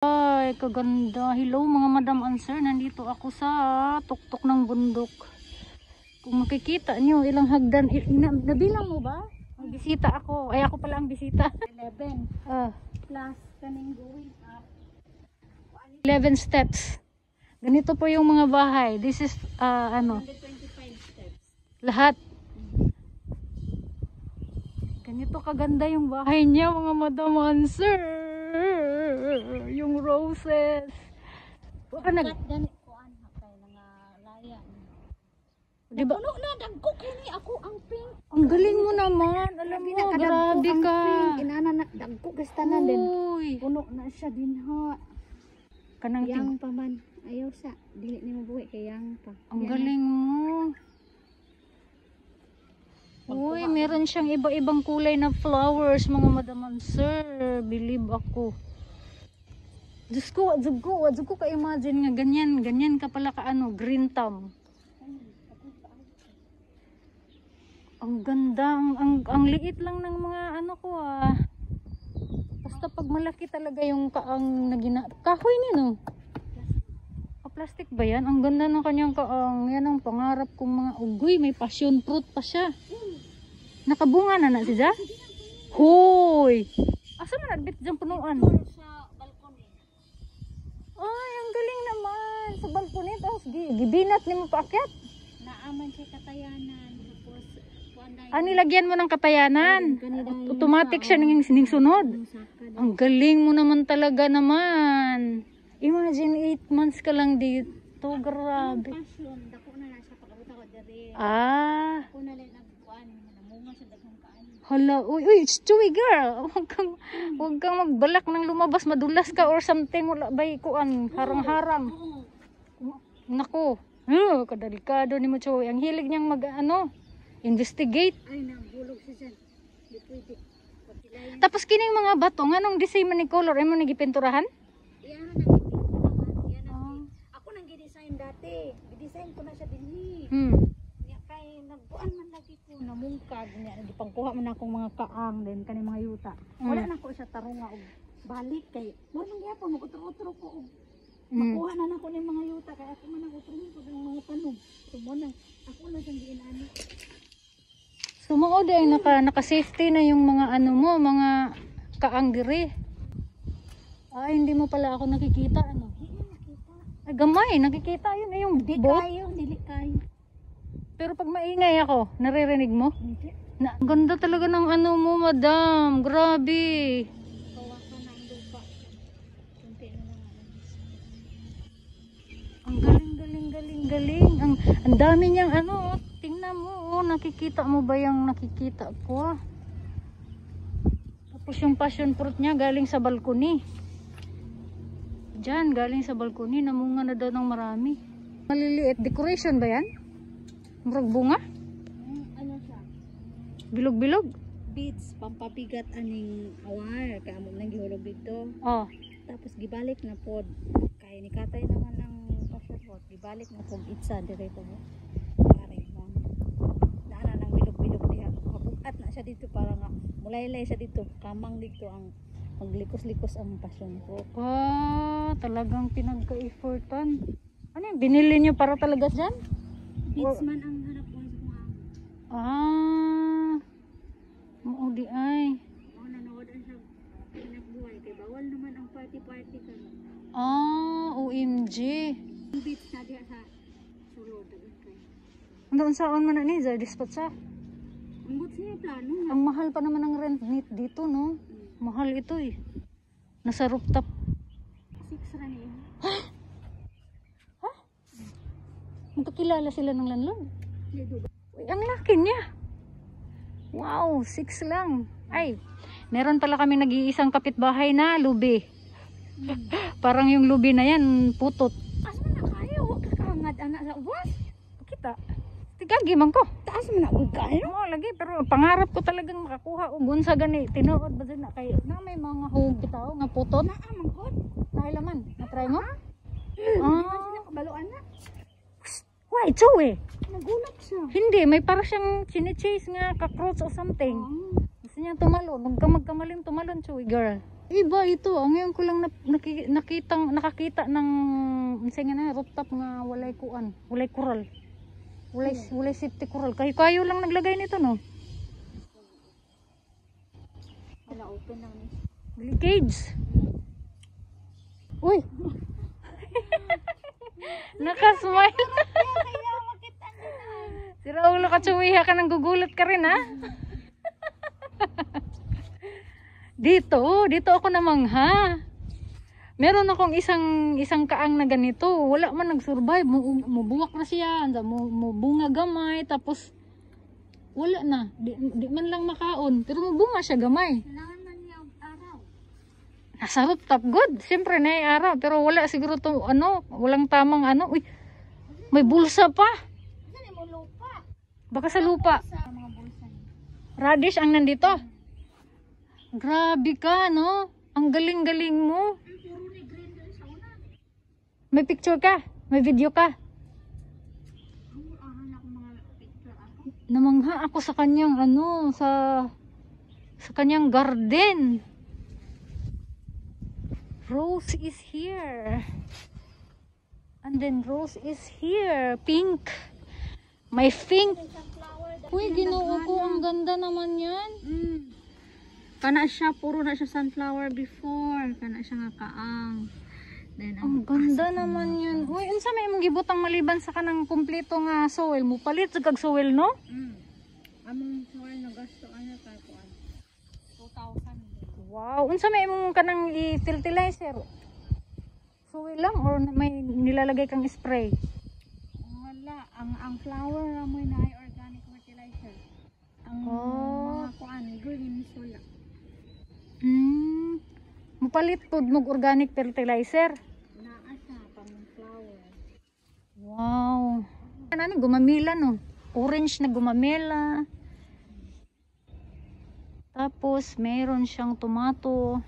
Ay, kaganda. Hello mga madam and sir. Nandito ako sa tuktok ng bundok. Kung makikita nyo, ilang hagdan. Nabilang mo ba? Bisita ako. Ay, ako pala ang bisita. 11 plus kaning going up. 11 steps. Ganito po yung mga bahay. This is, 125 steps. lahat. Ganito kaganda yung bahay niya, mga madam and sir. Yung roses. Kat ganit ko an hakay nga layan. Di ba? Puno na dagko kini ako ang pink. Ang galing mo naman. Alam mo, grabe ka. Inana na dagko gastanan din. Uy. Puno na siya din ha. Kanang Yang pa man. Ayaw sa dili nimo buhi kay yang pa. ang galing mo. Uy, meron siyang iba-ibang kulay na flowers, mga madam and sir. Believe ako. Diyos ko, wadzug ko ka-imagine nga ganyan ka pala ka green thumb. Ang ganda, ang liit lang ng mga ko Basta pag malaki talaga yung kaang kahoy ni no. Plastic ba yan? Ang ganda ng kanyang kaang. Yan ang pangarap kong mga ugoy. May passion fruit pa siya. Nakabunga na siya? Hoy! Asa man nagbit diyang punuan? Sa balkone. Ay, ang galing naman. Sa balkone. Tapos gibinat ni mo paakyat. Naaman siya katayanan. Tapos kuanday. Nilagyan mo ng katayanan. Automatic siya ning sunod. Ang galing mo naman talaga naman. Imagine 8 months ka lang dito. Grabe. Passion, dako na siya pagkabuta ko diri. Ako na lang nagkuan, namunga sa daghang kaan. Hala, uy, chewy girl. Huwag kang magbalak ng lumabas, madulas ka or something. Wala ba'y kuan, harang-harang. Nako, kadelikado ni mo, chewy. Ang hilig niyang investigate. Ay, nabulog siya dyan. Di pwede. Tapos kining mga bato, anong design man ni color? Ay mo nagipinturahan? Ako nang gi-design dati. Gi-design ko na siya dinhi. Nya kay nagbuan man lagi ko namungkag nya gipangkuha man akong mga kaang din kani mga yuta. Wala na ko siya tarunga og balik kay mo nang gyapon mag-utro-utro ko og makuha na nako ni mga yuta kay ako man ang utrohin ko ng mga tanom. So mo nang ako na siyang giinani. Sumuod ay naka-safety na yung mga mga kaang diri. Ay, hindi mo pala ako nakikita Ay, gamay, nakikita yun yung boat. Dili kayo. Pero pag maingay ako, naririnig mo? Hindi. Ang ganda talaga ng mo, madam. Grabe. Kawasan na ang lupa. Kunti na lang Ang galing. Ang dami niyang tingnan mo, nakikita mo ba yung nakikita ko? Tapos yung passion fruit niya galing sa balkoni. Diyan, galing sa balkoni, namunga na daw ng marami. Maliliit, decoration ba yan? Murag bunga? Ano siya? Bilog-bilog? Beads, pampabigat aning awar. Kaya mo nang gihulog dito. Oh. Tapos gibalik na pod. Kaya ni Katay naman ng passion fruit. Gibalik na pod itsa direto mo. Pare mo. Naana nang bilog-bilog niya. Mabukat na siya dito para nga mulaylay siya dito. Kamang dito ang maglikos-likos ang passion fruit. Talagang pinagka-effortan. Ano yung binili nyo para talaga dyan? Beads man ang hanap ko sa mga Maudi ay. nanood ang siya pinagbuhay. Kaya bawal naman ang party-party ka. OMG. Beads na diya sa sulod. Doon saan man na ni Zardispat sa? Ang boots niya plano nga. Ang mahal pa naman ng rent dito, no? Mahal ito eh. Nasa rooftop. 6 rani. Magkakilala sila ng landlord. Uy, ang laki niya. Wow, 6 lang. Ay, meron pala kami nag-iisang kapitbahay na lubi. Parang yung lubi na yan, putot. Asa man na kayo? Huwag kakangad anak sa ubas. Kita. Tigagi man ko. Taas mo na huwag kayo. Lagi, pero pangarap ko talagang makakuha og unsa gani. Tinuod ba na kayo? Na may mga hug bitaw nga putot. Naamang ko. Dahil laman, na-try mo? Sila kabaluan na. Why, Joey? Nagulat siya. Hindi, may para siyang chine-chase nga cockroach or something. Gusto niya tumalon. Huwag kang magkamaling tumalon, Joey girl. Iba ito. Ngayon ko lang nakakita ng sige na rooftop nga walay kuan, walay coral. Walay safety coral. Kayo lang naglagay nito no. Wala open lang ni. Bili cage. Uy. Nakasmile. Kaya makita nila. Si Raulo Katsuwiha ka nang gugulat ka rin ha. Dito ako namangha. Meron akong isang kaang na ganito. Wala man nag-survive. Mubuwak na siya. Mubunga gamay. Tapos wala na. Di man lang makaon. Pero mubunga siya gamay. Kailangan man niya ang araw. Nasa rooftop good. Siyempre na araw. Pero wala siguro to walang tamang Uy, may bulsa pa. Saan mo lupa? Baka sa lupa. Sa mga bulsa niya. Radish ang nandito. Grabe ka, no? Ang galing-galing mo. Puro ni green doon sa una. May picture ka? May video ka? Ang ahan ako mga picture ako. Namangha ako sa kanyang sa kanyang garden. Rose is here. And then Rose is here. Pink. May pink. Uy, ginoo ko. Ang ganda naman yan. Kana siya, puro na siya sunflower before. Kana siya nga kaang. Then, Ang ganda naman yan. Uy, unsa may imong gibutang maliban sa kanang kumpleto nga soil mo? Palit sa kag soil, no? Among soil na gasto, ano tayo po? 2,000. Wow. Unsa may imong kanang i-fertilizer? Soil lang or may nilalagay kang spray? Wala. Ang flower ramoy na ay organic fertilizer. Ang mga kuan, green soya. Mupalit pod mo organic fertilizer. Naa siya pang flower. Wow. Ano gumamela no? Orange na gumamela. Tapos meron siyang tomato.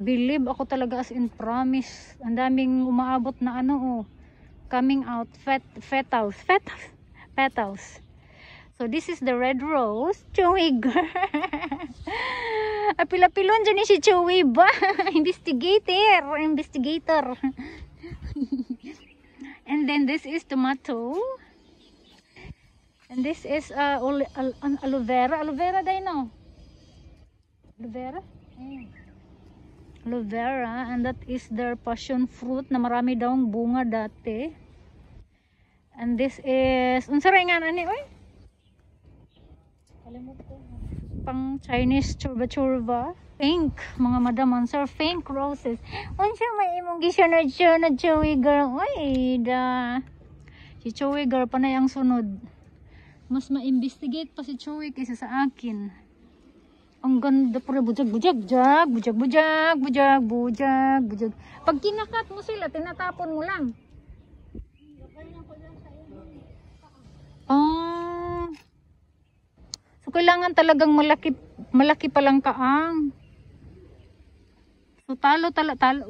Believe ako talaga as in promise. Ang daming umaabot na coming out petals. So this is the red rose. Chewy girl. Apil-apilon dyan si Chewy ba? Investigator. And then this is tomato. And this is aloe vera. Aloe vera day no? Aloe vera? Aloe vera. And that is their passion fruit na marami daw ang bunga dati. And this is unsa ray nga ani oy? Pang Chinese churba. Pink, mga madam answer, pink roses. Unsa may imong gisunod Chewy girl? Uy, si Chewy girl pa na ang sunod. Mas ma-investigate pa si Chewy kaysa sa akin. Ang ganda pura bujag. Pag kinakat mo sila, tinatapon mo lang. So kailangan talagang malaki pa lang kaang. So talo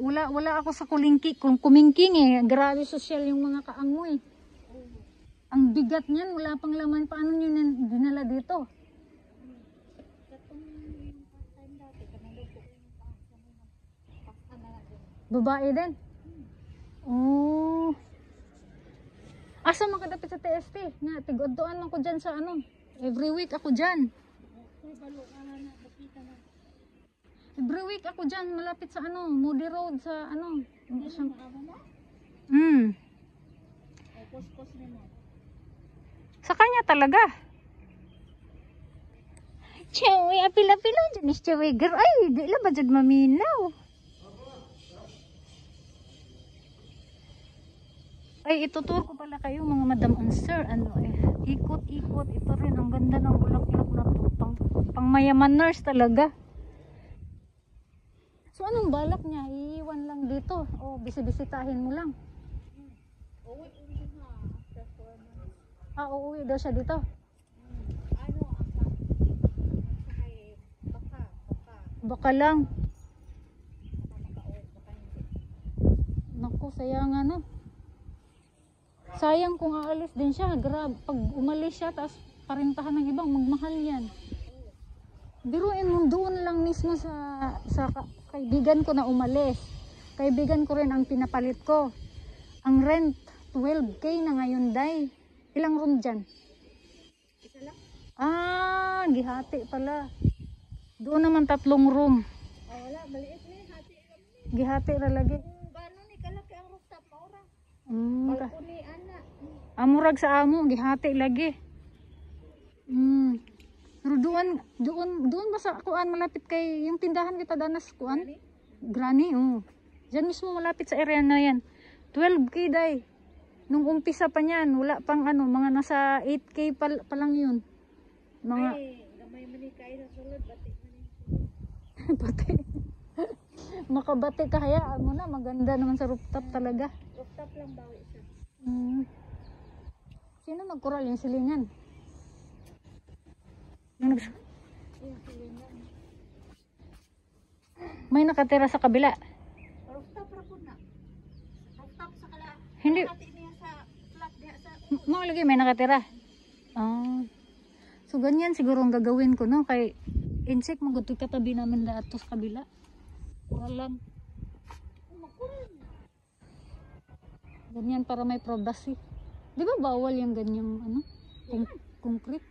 wala ako sa kumingking Grabe social yung mga kaang mo eh. Ang bigat niyan, wala pang laman. Paano nyo dinala dito? Babae din? Oh. Asa makadapit sa TST? Nga, tig-oddoan ako dyan sa Every week ako dyan. Every week ako dyan, malapit sa Moody Road sa Sa kanya talaga. Chewy, apil-apilo dyan is Chewy girl. Ay, di lang ba dyan maminaw? Ay, ituturo ko pala kayo mga madam and sir. Ikot-ikot. Ito rin, ang ganda ng bulaklak na to. Pang mayaman nurse talaga. So, anong balak niya? Iiwan lang dito? O bisibisitahin mo lang? Uuwi daw siya dito? Baka lang. Naku, sayang sayang kung aalis din siya. Grab, pag umalis siya, tapos parintahan ng ibang, magmahal yan. Biruin mo doon lang mismo sa kaibigan ko na umalis. Kaibigan ko rin ang pinapalit ko. Ang rent 12K na ngayon, day. Ilang room dyan? Isa lang. Gihati pala. Doon naman 3 room. Wala, maliit na yun. Hati lang. Gihati ra lagi. Kung gano'n ni kalaki ang rooftop, maura. Mm, Balkoni, ana. amurag sa amo, gihati lagi. Pero doon ba sa kuan malapit kay yung tindahan kita danas kuan? Granny, oh. Diyan mismo malapit sa area na yan. 12K day. Nung umpisa pa niyan, wala pang ano, mga nasa 8K pa lang yun. Mga Ay, gamay manikay sa sulod, batik manikay. bate. Makabate ka hayaan mo na, maganda naman sa rooftop talaga. Rooftop lang bawi siya. Sino nagkural yung silingan? Yung Yung silingan. may nakatira sa kabila. Rooftop ra po na. Rooftop sa kala. Hindi, Hati niya sa flat diya sa mga lagi may nakatira. So ganyan siguro ang gagawin ko, no? Kay insect magutoy katabi namin lahat to sa kabila. Walang. Ganyan para may privacy. Di ba bawal yung ganyang ano? Concrete?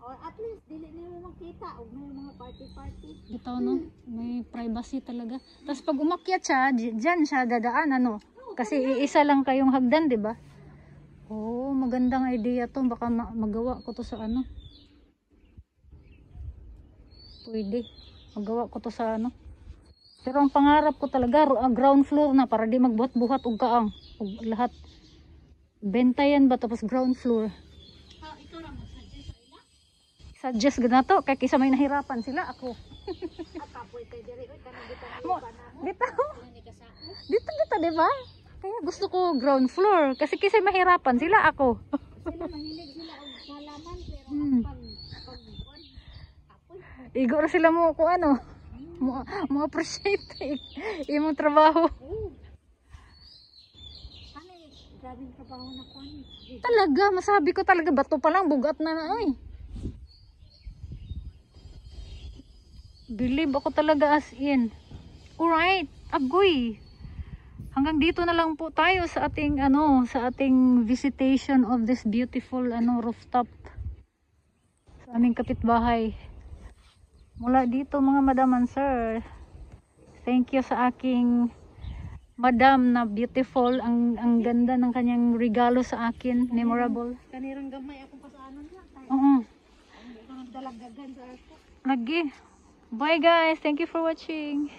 or at least dili niyo makita og may mga party. Bitaw, no? May privacy talaga. Tapos pag umakyat siya, dyan siya dadaan, ano? Kasi iisa lang kayong hagdan, di ba? Oh, magandang idea to. Baka magawa ko to sa ano. Pwede. Magawa ko to sa ano. Pero ang pangarap ko talaga, ground floor na para di magbuhat-buhat og kaang. Og lahat. Benta yan ba? Tapos ground floor. Ikaw ra mag-suggest sa ila. Suggest gana to. Kaya kisa may nahirapan sila, ako. Kapoy kay diri oy kanang Mo, gitan panahon. bitaw. Ni kasao. Dito, di ba? Kaya gusto ko ground floor. Kasi kisa mahirapan sila, ako. Sila mahilig sila og halaman pero Hmm. pag kuan kapoy. Igo na sila mo kung ano. Mo appreciate imong trabaho. Ano grabing trabaho na kuan. Talaga, masabi ko talaga, bato pa lang, bugat na na, ay. Believe ako talaga as in. Alright, agoy. Hanggang dito na lang po tayo sa ating sa ating visitation of this beautiful rooftop sa aming kapitbahay. Mula dito mga madam and sir. Thank you sa aking madam na beautiful, ang ganda ng kanyang regalo sa akin, memorable. Kanirang gamay akong pasaanon niya. Oo. Ang dalagagan sa ako. Lagi. Bye guys, thank you for watching.